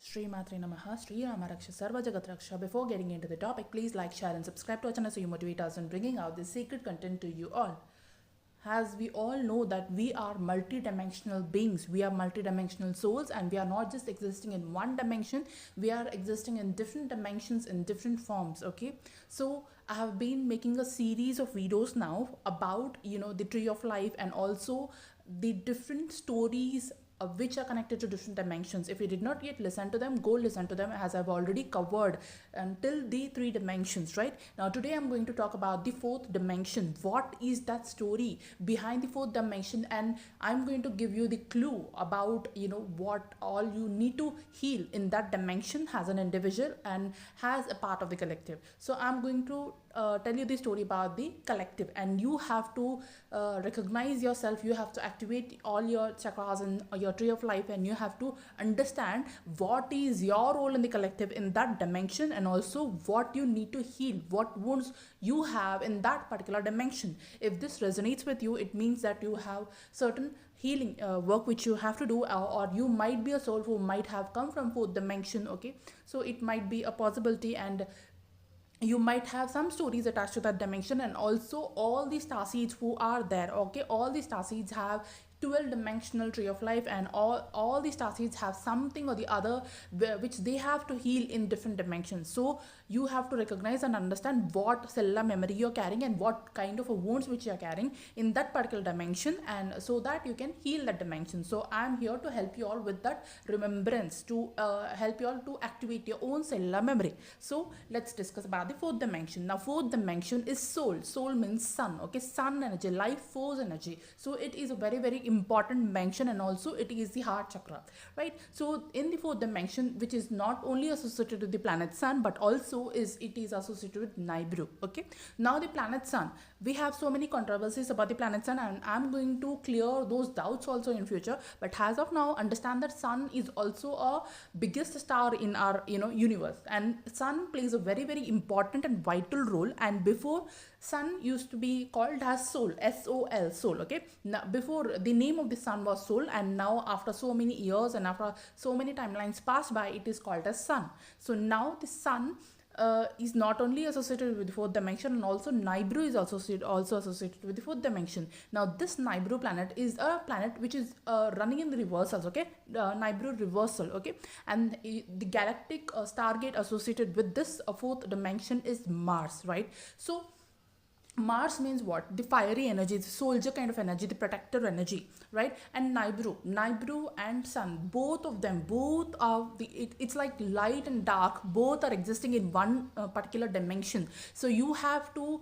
Shri Matre Namaha, Shri Ramaraksha Sarva Jagat Raksha. Before getting into the topic, please like, share and subscribe to our channel so you motivate us in bringing out this sacred content to you all. As we all know that we are multidimensional beings, we are multidimensional souls, and we are not just existing in one dimension, we are existing in different dimensions in different forms. Okay, so I have been making a series of videos now about the tree of life and also the different stories which are connected to different dimensions. If you did not yet listen to them, go listen to them, as I've already covered until the 3 dimensions. Right now, today I'm going to talk about the 4th dimension. What is that story behind the 4th dimension? And I'm going to give you the clue about what all you need to heal in that dimension as an individual and as a part of the collective. So I'm going to tell you the story about the collective, and you have to recognize yourself. You have to activate all your chakras and your tree of life, and you have to understand what is your role in the collective in that dimension, and also what you need to heal, what wounds you have in that particular dimension. If this resonates with you, it means that you have certain healing work which you have to do, or you might be a soul who might have come from 4th dimension. Okay, so it might be a possibility, and you might have some stories attached to that dimension. And also all the star seeds who are there, okay, all the star seeds have 12 dimensional tree of life, and all the star seeds have something or the other which they have to heal in different dimensions. So you have to recognize and understand what cellular memory you're carrying and what kind of a wounds which you're carrying in that particular dimension, and so that you can heal that dimension. So I'm here to help you all with that remembrance, to help you all to activate your own cellular memory. So let's discuss about the 4th dimension. Now 4th dimension is soul. Soul means sun, okay, sun energy, life force energy. So it is a very important dimension, and also it is the heart chakra, right? So in the 4th dimension, which is not only associated with the planet sun, but also it is associated with Nibiru. Okay, now the planet sun, we have so many controversies about the planet sun, and I'm going to clear those doubts also in future. But as of now, understand that sun is also a biggest star in our universe, and sun plays a very important and vital role. And before, sun used to be called as soul, S-O-L, soul. Okay, now before, the name of the sun was soul, and now after so many years and after so many timelines passed by, it is called as sun. So now the sun is not only associated with the 4th dimension, and also Nibiru is also associated with the 4th dimension. Now this Nibiru planet is a planet which is running in the reversals. Okay, Nibiru reversal. Okay, and the galactic stargate associated with this 4th dimension is Mars, right? So Mars means what? The fiery energy, the soldier kind of energy, the protector energy, right? And Nibiru and sun, both of them, it's like light and dark, both are existing in one particular dimension. So you have to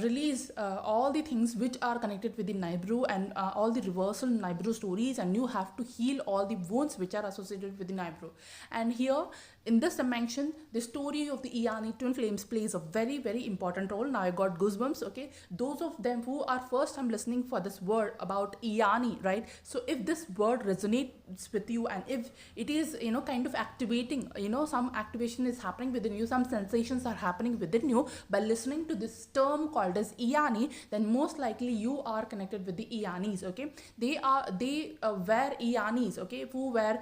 release all the things which are connected with the Nibiru and all the reversal Nibiru stories, and you have to heal all the wounds which are associated with the Nibiru. And here in this dimension, the story of the Eieyani twin flames plays a very important role. Now I got goosebumps. Okay, those of them who are first time listening for this word about Eieyani, right? So if this word resonates with you, and if it is kind of activating, some activation is happening within you, some sensations are happening within you by listening to this term called as Eieyani, then most likely you are connected with the Eiyanis. Okay, they were Eiyanis, okay, who were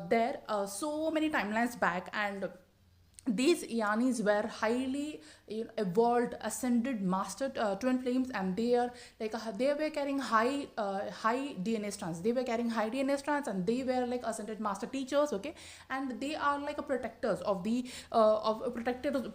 there so many timelines back, and these Eiyanis were highly evolved, ascended, mastered twin flames, and they were carrying high DNA strands. They were carrying high DNA strands, and they were like ascended master teachers. Okay, and they are like a protectors of the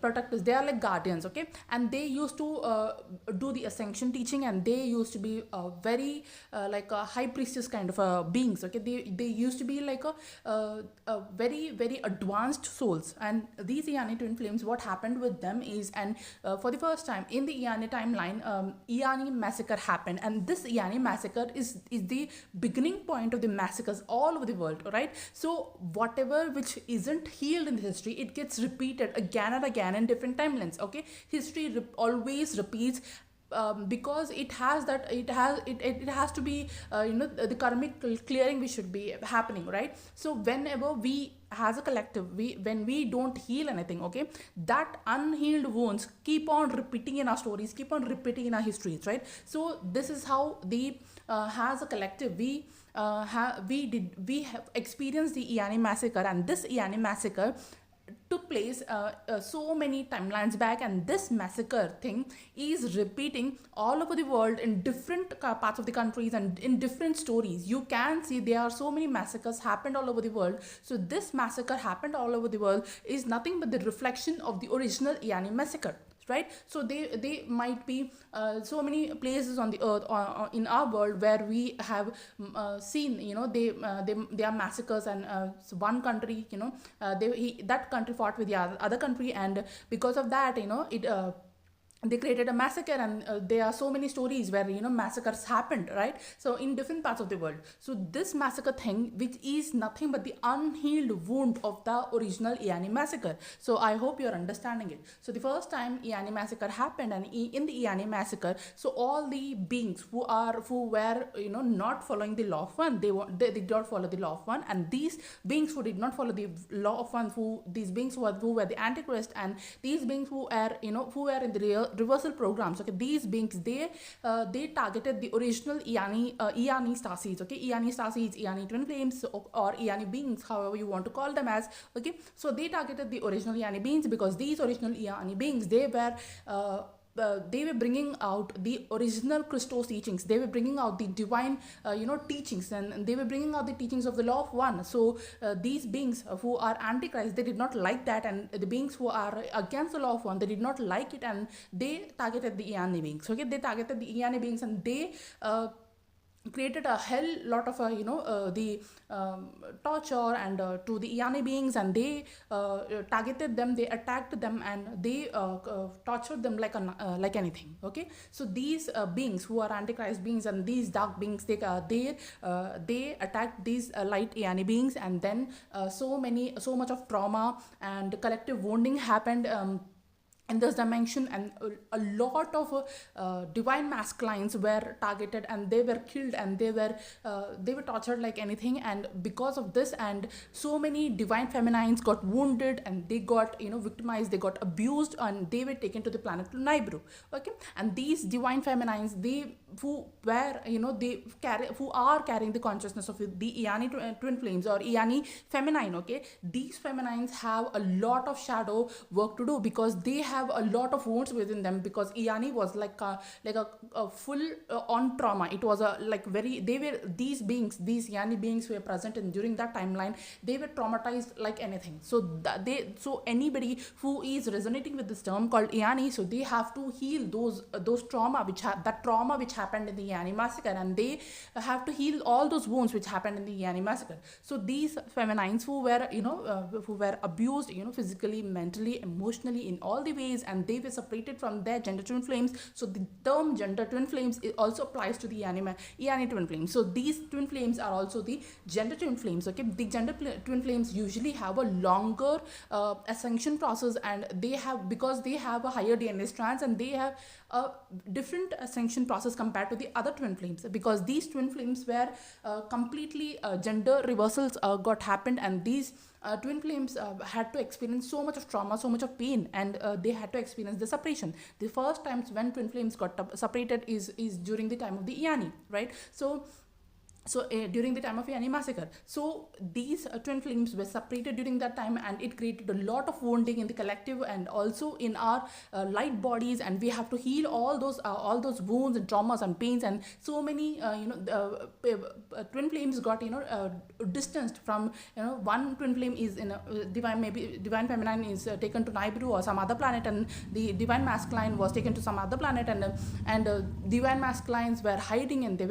protectors. They are like guardians. Okay, and they used to do the ascension teaching, and they used to be very like a high priestess kind of beings. Okay, they used to be like a very advanced souls. And these Eieyani twin flames, what happened with them is, and for the first time in the Eieyani timeline, Eieyani massacre happened, and this Eieyani massacre is the beginning point of the massacres all over the world. Right, so whatever which isn't healed in history, it gets repeated again and again in different timelines. Okay, history always repeats. Because it has to be the karmic clearing which should be happening, right? So whenever we as a collective, when we don't heal anything, okay, that unhealed wounds keep on repeating in our stories, keep on repeating in our histories, right? So this is how as a collective we we have experienced the Eieyani massacre, and this Eieyani massacre took place so many timelines back, and this massacre thing is repeating all over the world in different parts of the countries and in different stories. You can see there are so many massacres happened all over the world. So this massacre happened all over the world is nothing but the reflection of the original Eieyani massacre, right? So they might be so many places on the earth or in our world where we have seen, they are massacres, and so one country, that country fought with the other country, and because of that, they created a massacre, and there are so many stories where massacres happened, right? So in different parts of the world. So this massacre thing, which is nothing but the unhealed wound of the original Eieyani massacre. So I hope you're understanding it. So the first time Eieyani massacre happened, and in the Eieyani massacre, so all the beings who were not following the law of one, they did not follow the law of one, and these beings who did not follow the law of one, these beings who were the antichrist, and these beings who were in the reversal programs, okay, these beings, they targeted the original Eieyani star seeds, okay, Eieyani star seeds, Eieyani twin flames, or Eieyani beings, however you want to call them as, okay. So they targeted the original Eieyani beings, because these original Eieyani beings, they were bringing out the original Christos teachings. They were bringing out the divine, teachings, and they were bringing out the teachings of the law of one. So these beings who are antichrist, they did not like that, and the beings who are against the law of one, they did not like it, and they targeted the Eieyani beings. Okay, they targeted the Eieyani beings, and they created a hell lot of the torture and to the Eieyani beings, and they targeted them, they attacked them, and they tortured them like anything. Okay, so these beings who are antichrist beings and these dark beings, they attacked these light Eieyani beings, and then so much of trauma and collective wounding happened in this dimension, and a lot of divine masculines were targeted, and they were killed, and they were tortured like anything. And because of this, and so many divine feminines got wounded, and they got victimized, they got abused, and they were taken to the planet Nibiru. Okay, and these divine feminines, who are carrying the consciousness of the Eieyani twin flames or Eieyani feminine. Okay, these feminines have a lot of shadow work to do, because they have a lot of wounds within them, because Eieyani was like a full on trauma. It was these Eieyani beings who were present during that timeline, they were traumatized like anything. So anybody who is resonating with this term called Eieyani, so they have to heal those trauma which happened in the Eieyani massacre, and they have to heal all those wounds which happened in the Eieyani massacre. So these feminines who were abused, physically, mentally, emotionally, in all the ways, and they were separated from their gender twin flames. So the term gender twin flames also applies to the Eieyani twin flames. So these twin flames are also the gender twin flames. Okay, the gender twin flames usually have a longer ascension process, and because they have a higher DNA strands, and they have a different ascension process compared to the other twin flames, because these twin flames were completely gender reversals happened, and these twin flames had to experience so much of trauma, so much of pain, and they had to experience the separation. The first times when twin flames got separated is during the time of the Eieyani, right? So during the time of Eieyani massacre, so these twin flames were separated during that time, and it created a lot of wounding in the collective and also in our light bodies, and we have to heal all those wounds and traumas and pains. And so many twin flames got distanced from one twin flame is in divine feminine is taken to Nibiru or some other planet, and the divine masculine was taken to some other planet, and divine masculines were hiding, and they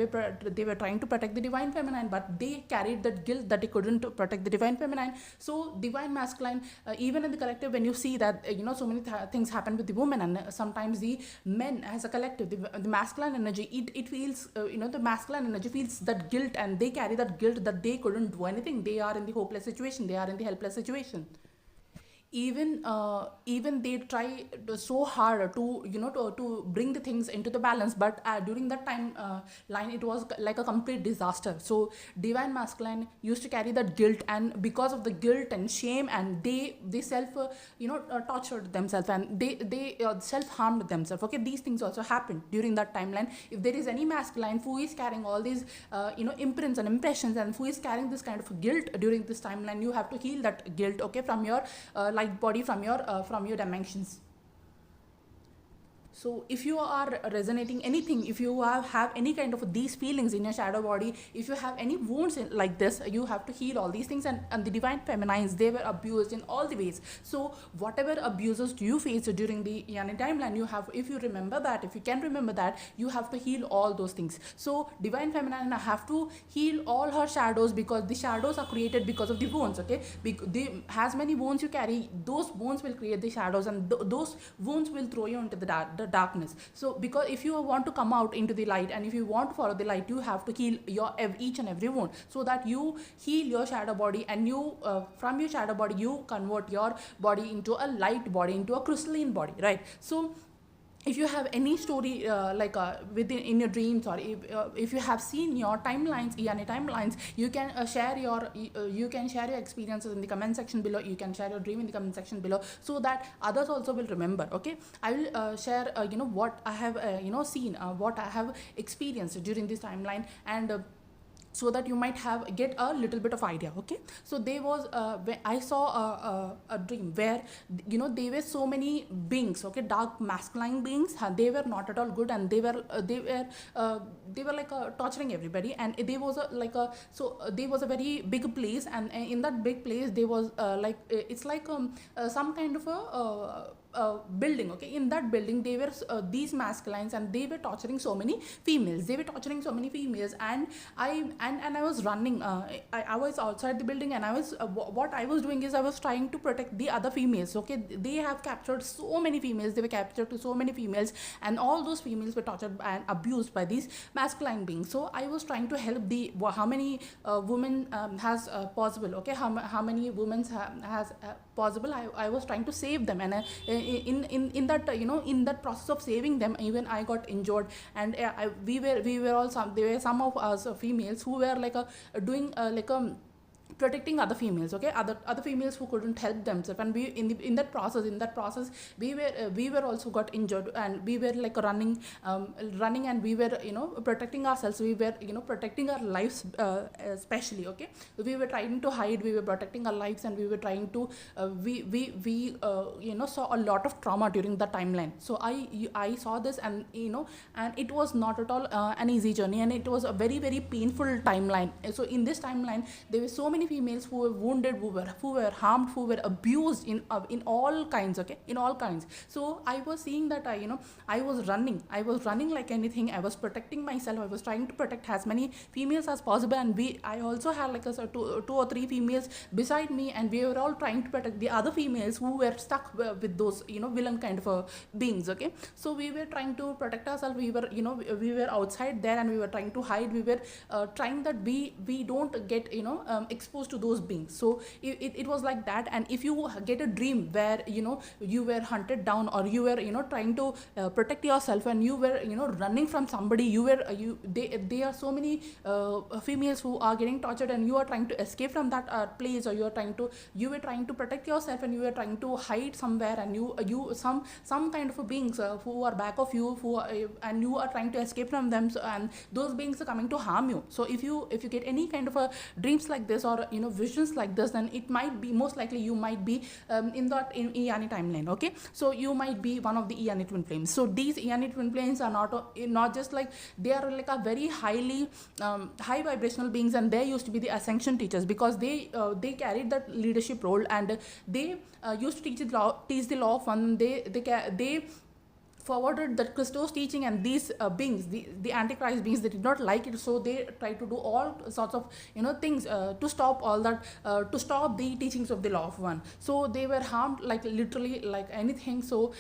were trying to protect the divine feminine, but they carried that guilt that they couldn't protect the divine feminine. So divine masculine, even in the collective, when you see that so many things happen with the women, and sometimes the men as a collective, the masculine energy, it feels the masculine energy feels that guilt, and they carry that guilt that they couldn't do anything. They are in the hopeless situation, they are in the helpless situation. even they try so hard to to bring the things into the balance, but during that time line it was like a complete disaster. So divine masculine used to carry that guilt, and because of the guilt and shame, and they self tortured themselves, and they self harmed themselves. Okay, these things also happened during that timeline. If there is any masculine who is carrying all these imprints and impressions, and who is carrying this kind of guilt during this timeline, you have to heal that guilt, okay, from your light body, from your dimensions. So if you are resonating anything, if you have any kind of these feelings in your shadow body, if you have any wounds like this, you have to heal all these things. And the divine feminines, they were abused in all the ways. So whatever abuses you face during the Eieyani timeline, you have, if you remember that, if you can remember that, you have to heal all those things. So divine feminine have to heal all her shadows, because the shadows are created because of the wounds, okay. As many wounds you carry, those wounds will create the shadows, and those wounds will throw you into the darkness. So because if you want to come out into the light, and if you want to follow the light, you have to heal your each and every wound, so that you heal your shadow body, and you from your shadow body you convert your body into a light body, into a crystalline body, right? So if you have any story within in your dreams, or if you have seen your timelines, Eieyani timelines, you can share your experiences in the comment section below. You can share your dream in the comment section below, so that others also will remember, okay. I will share what I have seen, what I have experienced during this timeline, and so that you might get a little bit of idea, okay. So there was when I saw a dream where there were so many beings, okay, dark masculine beings. They were not at all good, and they were like torturing everybody. And there was there was a very big place, and in that big place there was it's like some kind of a building, okay. In that building there were these masculines, and they were torturing so many females. And I was running. I was outside the building, and I was what I was doing is I was trying to protect the other females, okay. They have captured so many females. They were captured to so many females, and all those females were tortured and abused by these masculine beings. So I was trying to help how many women has possible, okay. How many women has possible. I was trying to save them, and in that in that process of saving them, even I got injured. And we were all there were some of us females who were doing protecting other females, okay, other females who couldn't help themselves. And we in that process we were also got injured, and we were running, and we were protecting ourselves. We were protecting our lives, especially, okay. We were trying to hide, we were protecting our lives, and we were trying to we saw a lot of trauma during the timeline. So I saw this, and and it was not at all an easy journey, and it was a very, very painful timeline. So in this timeline there were so many females who were wounded, who were harmed, who were abused in all kinds, okay, in all kinds. So I was seeing that I was running like anything. I was protecting myself. I was trying to protect as many females as possible, and I also had two or three females beside me, and we were all trying to protect the other females who were stuck with those villain kind of beings, okay. So we were trying to protect ourselves. We were outside there, and we were trying to hide. We were trying that we don't get exposed to those beings. So it was like that. And if you get a dream where you were hunted down, or you were trying to protect yourself, and you were running from somebody, there are so many females who are getting tortured, and you are trying to escape from that place, or you were trying to protect yourself, and you were trying to hide somewhere, and some kind of beings who are back of you, and you are trying to escape from them. So, and those beings are coming to harm you. So if you get any kind of dreams like this, or visions like this, then it might be, most likely you might be in Eieyani timeline, okay. So you might be one of the Eieyani twin flames. So these Eieyani twin flames are not just they are a very highly high vibrational beings, and they used to be the ascension teachers, because they carried that leadership role, and they used to teach the law of one. They forwarded that Christos teaching, and these beings, the antichrist beings, they did not like it. So they tried to do all sorts of things to stop all that, to stop the teachings of the law of one. So they were harmed literally like anything. So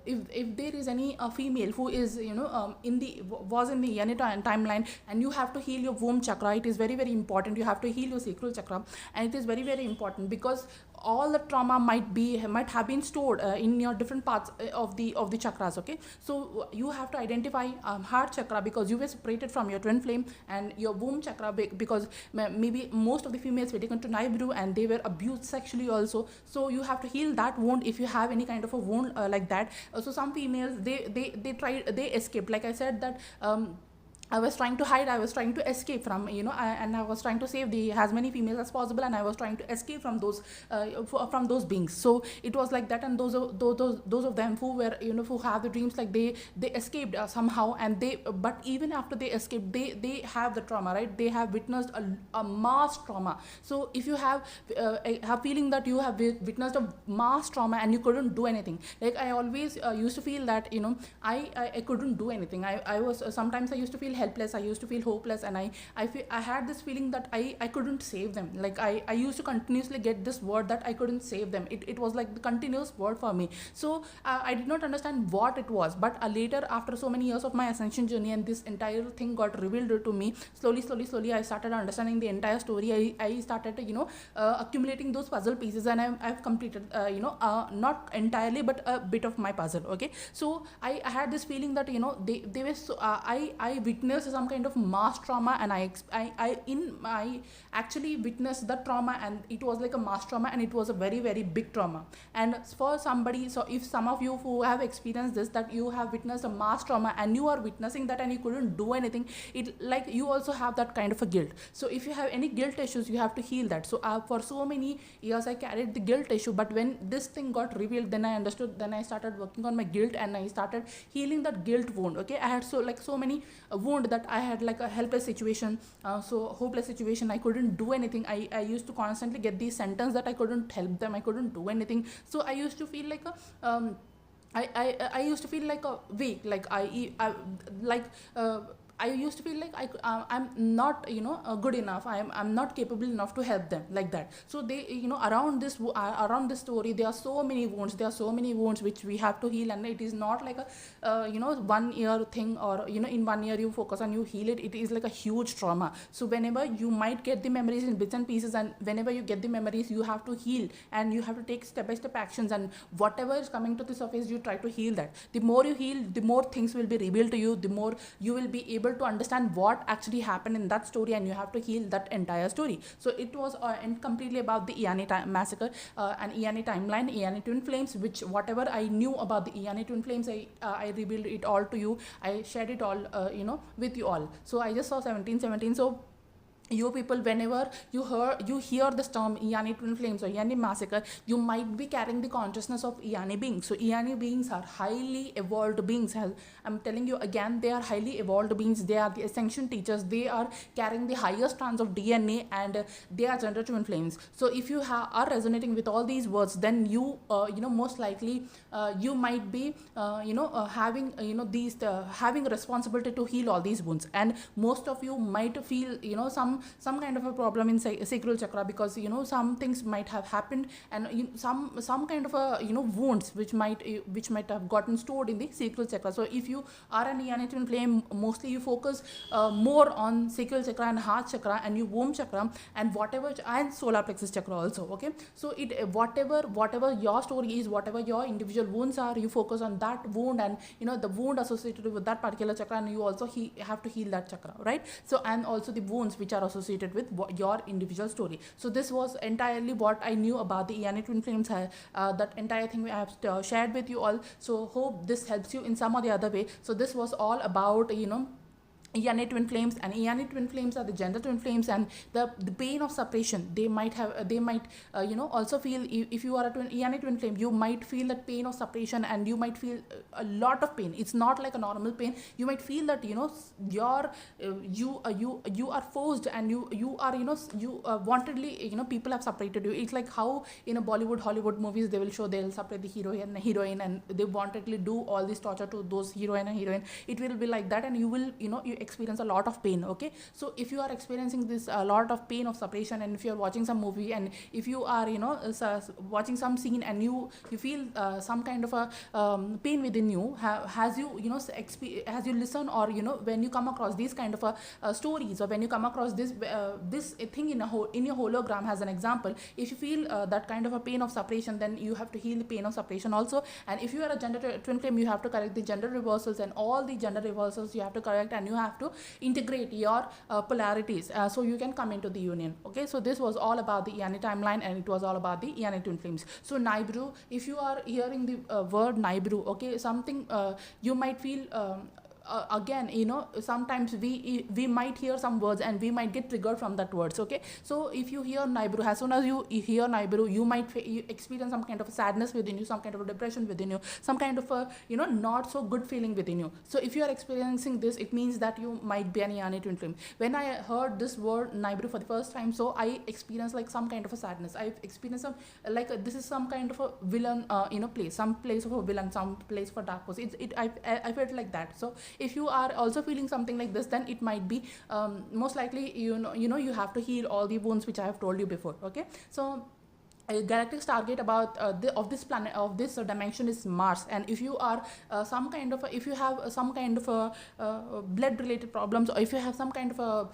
if there is any female who is was in the Eieyani timeline, and you have to heal your womb chakra, it is very, very important. You have to heal your sacral chakra, and it is very, very important, because all the trauma might have been stored in your different parts of the chakras. Okay, so you have to identify heart chakra, because you were separated from your twin flame, and your womb chakra, because maybe most of the females were taken to Naibiru and they were abused sexually also. So you have to heal that wound if you have any kind of a wound like that. So some females, they escaped, like I said that I was trying to hide, I was trying to escape from, and I was trying to save as many females as possible, and I was trying to escape from those beings. So it was like that, and those of them who were, who have the dreams, like they escaped somehow, and but even after they escaped, they have the trauma, right? They have witnessed a mass trauma. So if you have a feeling that you have witnessed a mass trauma and you couldn't do anything, like I always used to feel that, I couldn't do anything. I was sometimes I used to feel helpless, I used to feel hopeless, and I had this feeling that I couldn't save them. Like I used to continuously get this word that I couldn't save them. It was like the continuous word for me. So I did not understand what it was, but later, after so many years of my ascension journey, and this entire thing got revealed to me, slowly I started understanding the entire story. I started accumulating those puzzle pieces, and I've completed not entirely, but a bit of my puzzle. Okay, so I had this feeling that they were so I witnessed some kind of mass trauma, and I actually witnessed the trauma, and it was like a mass trauma, and it was a very, very big trauma. And for somebody, so if some of you who have experienced this, that you have witnessed a mass trauma and you are witnessing that and you couldn't do anything, it like you also have that kind of a guilt. So if you have any guilt issues, you have to heal that. So for so many years I carried the guilt issue, but when this thing got revealed, then I understood, then I started working on my guilt, and I started healing that guilt wound. Okay, I had so many wound that I had, like a helpless situation, so hopeless situation, I couldn't do anything. I used to constantly get these sentence that I couldn't help them, I couldn't do anything. So I used to feel like I used to feel like a weak, like I used to feel like I'm not good enough, I'm not capable enough to help them, like that. So they around this story, there are so many wounds which we have to heal, and it is not like a 1 year thing, or in 1 year you focus and you heal it. It is like a huge trauma. So whenever you might get the memories in bits and pieces, and whenever you get the memories, you have to heal, and you have to take step-by-step actions, and whatever is coming to the surface, you try to heal that. The more you heal, the more things will be revealed to you, the more you will be able to understand what actually happened in that story, and you have to heal that entire story. So it was completely about the Eieyani massacre and Eieyani timeline, Eieyani twin flames, which whatever I knew about the Eieyani twin flames, I revealed it all to you. I shared it all with you all. So I just saw 1717. So you people, whenever you hear this term Eieyani twin flames or Eieyani massacre, you might be carrying the consciousness of Eieyani beings. So Eieyani beings are highly evolved beings. I'm telling you again, they are highly evolved beings. They are the ascension teachers. They are carrying the highest strands of DNA, and they are gender twin flames. So if you are resonating with all these words, then you most likely you might be having these having responsibility to heal all these wounds. And most of you might feel some kind of a problem in sacral chakra, because some things might have happened, and some kind of a wounds which might have gotten stored in the sacral chakra. So if you are an Eieyani twin flame, mostly you focus more on sacral chakra and heart chakra and your womb chakra, and and solar plexus chakra also. Okay, so whatever your story is, whatever your individual wounds are, you focus on that wound, and the wound associated with that particular chakra, and you also have to heal that chakra, right? So, and also the wounds which are associated with your individual story. So this was entirely what I knew about the Eieyani twin flames. That entire thing I have shared with you all. So hope this helps you in some or the other way. So this was all about Eieyani twin flames, and Eieyani twin flames are the gender twin flames, and the pain of separation they might also feel. If you are a Eieyani twin flame, you might feel that pain of separation, and you might feel a lot of pain. It's not like a normal pain. You might feel that you are forced, and you are wantedly people have separated you. It's like how in a Bollywood, Hollywood movies they'll separate the heroine, and they wantedly do all this torture to those heroine and heroine. It will be like that, and you experience a lot of pain. Okay, so if you are experiencing this a lot of pain of separation, and if you are watching some movie, and if you are watching some scene, and you feel some kind of a pain within you, has you as you listen, or when you come across these kind of stories, or when you come across this thing in your hologram as an example, if you feel that kind of a pain of separation, then you have to heal the pain of separation also. And if you are a gender twin flame, you have to correct the gender reversals, and all the gender reversals you have to correct, and you have to integrate your polarities, so you can come into the union. Okay, so this was all about the Eieyani timeline, and it was all about the Eieyani twin flames. So Nibiru, if you are hearing the word Nibiru, okay, something you might feel again, sometimes we might hear some words, and we might get triggered from that words. Okay, so if you hear Nibiru, as soon as you hear Nibiru, you might experience some kind of a sadness within you, some kind of a depression within you, some kind of a not so good feeling within you. So if you are experiencing this, it means that you might be an Eieyani twin flame. When I heard this word Nibiru for the first time, so I experienced like some kind of a sadness. I experienced some this is some kind of a villain place, some place of a villain, some place for dark force. I felt like that. So if you are also feeling something like this, then it might be most likely you have to heal all the wounds which I have told you before. Okay, so galactic target of this planet, of this dimension, is Mars. And if you are if you have some kind of blood related problems, or if you have some kind of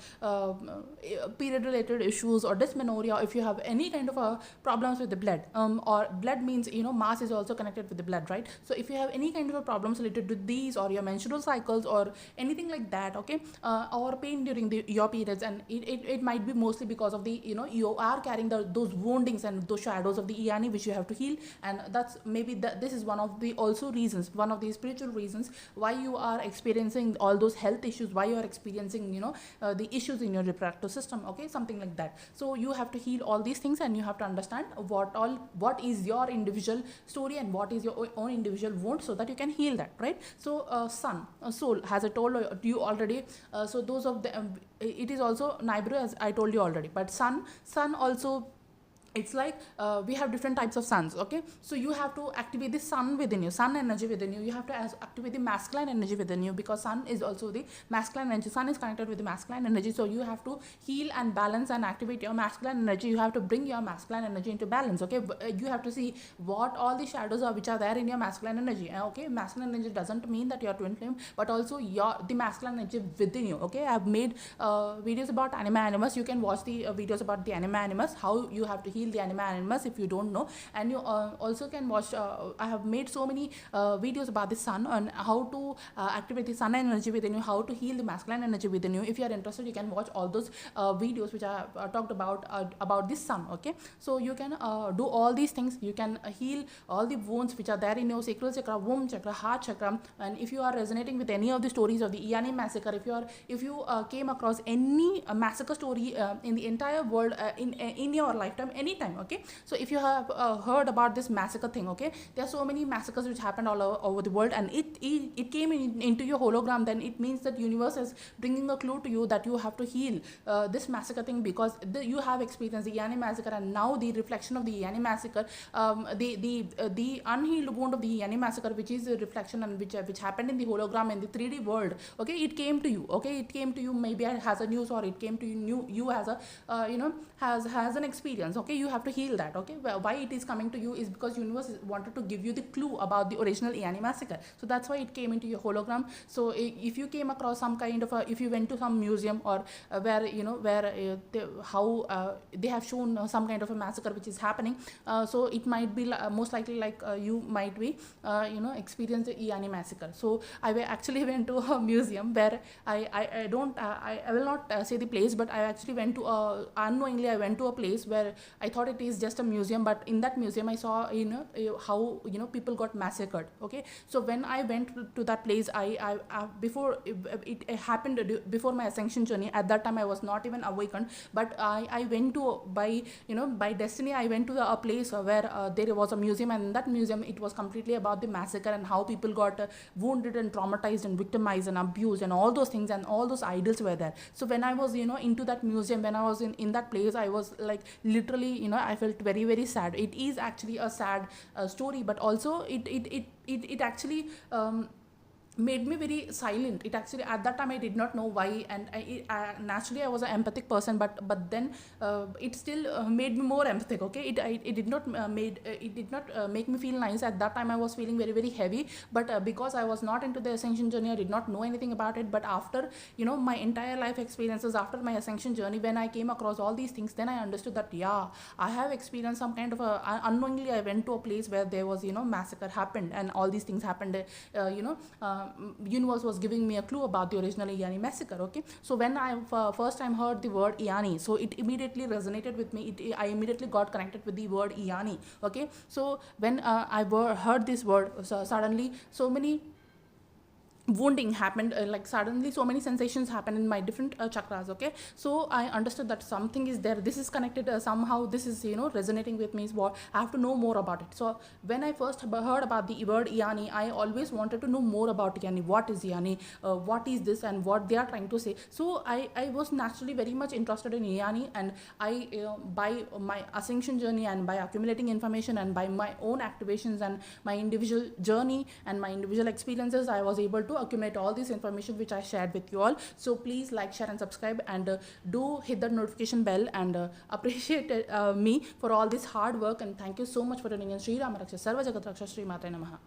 period related issues or dysmenorrhea, or if you have any kind of problems with the blood, or blood means Mars is also connected with the blood, right? So if you have any kind of problems related to these, or your menstrual cycles, or anything like that, okay, or pain during your periods, and it might be mostly because of the you are carrying those woundings and those shadows of the Eieyani which you have to heal. And that's maybe this is one of the also reasons, one of the spiritual reasons why you are experiencing all those health issues, why you are experiencing the issues in your reproductive system. Okay, something like that. So you have to heal all these things, and you have to understand what is your individual story, and what is your own individual wound, so that you can heal that, right? So sun, soul, as I told you already, so those of the it is also Nibiru, as I told you already. But sun also, it's like we have different types of suns. Okay, so you have to activate the sun within you, sun energy within you. You have to activate the masculine energy within you, because sun is also the masculine energy. Sun is connected with the masculine energy, so you have to heal and balance and activate your masculine energy. You have to bring your masculine energy into balance. Okay, you have to see what all the shadows are which are there in your masculine energy. Okay, masculine energy doesn't mean that you're twin flame, but also the masculine energy within you. Okay, I've made videos about anima animus. You can watch the videos about the anima animus, how you have to heal the anima animus if you don't know. And you also can watch I have made so many videos about the sun, on how to activate the sun energy within you, how to heal the masculine energy within you. If you are interested, you can watch all those videos which I talked about this sun. Okay, so you can do all these things. You can heal all the wounds which are there in your sacral chakra, womb chakra, heart chakra. And if you are resonating with any of the stories of the Eieyani massacre, if you came across any massacre story in the entire world in your lifetime, anytime, okay, so if you have heard about this massacre thing, okay, there are so many massacres which happened all over the world, and it came into your hologram, then it means that universe is bringing a clue to you that you have to heal this massacre thing, because you have experienced the Eieyani massacre, and now the reflection of the Eieyani massacre, the unhealed wound of the Eieyani massacre, which is a reflection, and which happened in the hologram, in the 3D world. Okay, it came to you. Okay, it came to you maybe as a news, or it came to you as a has an experience. Okay, you have to heal that. Okay, well, why it is coming to you is because universe wanted to give you the clue about the original Eieyani massacre. So that's why it came into your hologram. So if you came across some kind of if you went to some museum, or where they have shown some kind of a massacre which is happening, so it might be most likely like you might be experience the Eieyani massacre. So I actually went to a museum where I will not say the place, but I actually went to unknowingly I went to a place where I thought it is just a museum, but in that museum I saw how people got massacred. Okay, so when I went to that place, I before it happened before my ascension journey. At that time I was not even awakened, but I went to by destiny I went to a place where there was a museum, and in that museum it was completely about the massacre and how people got wounded and traumatized and victimized and abused and all those things, and all those idols were there. So when I was into that museum, when I was in that place, I was like literally I felt very, very sad. It is actually a sad story, but also it actually made me very silent. It actually, at that time I did not know why, and naturally I was an empathic person, but then it still made me more empathic. Okay, it did not make me feel nice. At that time I was feeling very very heavy, but because I was not into the ascension journey, I did not know anything about it. But after, my entire life experiences, after my ascension journey, when I came across all these things, then I understood that yeah, I have experienced some kind of unknowingly I went to a place where there was, massacre happened, and all these things happened. Universe was giving me a clue about the original Eieyani massacre. Okay, so when I first time heard the word Eieyani, so it immediately resonated with me. I immediately got connected with the word Eieyani. Okay, so when I heard this word, so suddenly so many wounding happened, like suddenly so many sensations happened in my different chakras. Okay, so I understood that something is there, this is connected, somehow this is resonating with me, is what I have to know more about it. So when I first heard about the word Eieyani, I always wanted to know more about Eieyani. What is Eieyani, what is this, and what they are trying to say. So I was naturally very much interested in Eieyani, and I by my ascension journey, and by accumulating information, and by my own activations, and my individual journey, and my individual experiences, I was able to accumulate all this information which I shared with you all. So please like, share and subscribe, and do hit the notification bell, and appreciate me for all this hard work. And thank you so much for tuning in. Shri Rama Raksha Sarva Jagat Raksha, Shri Matre Namaha.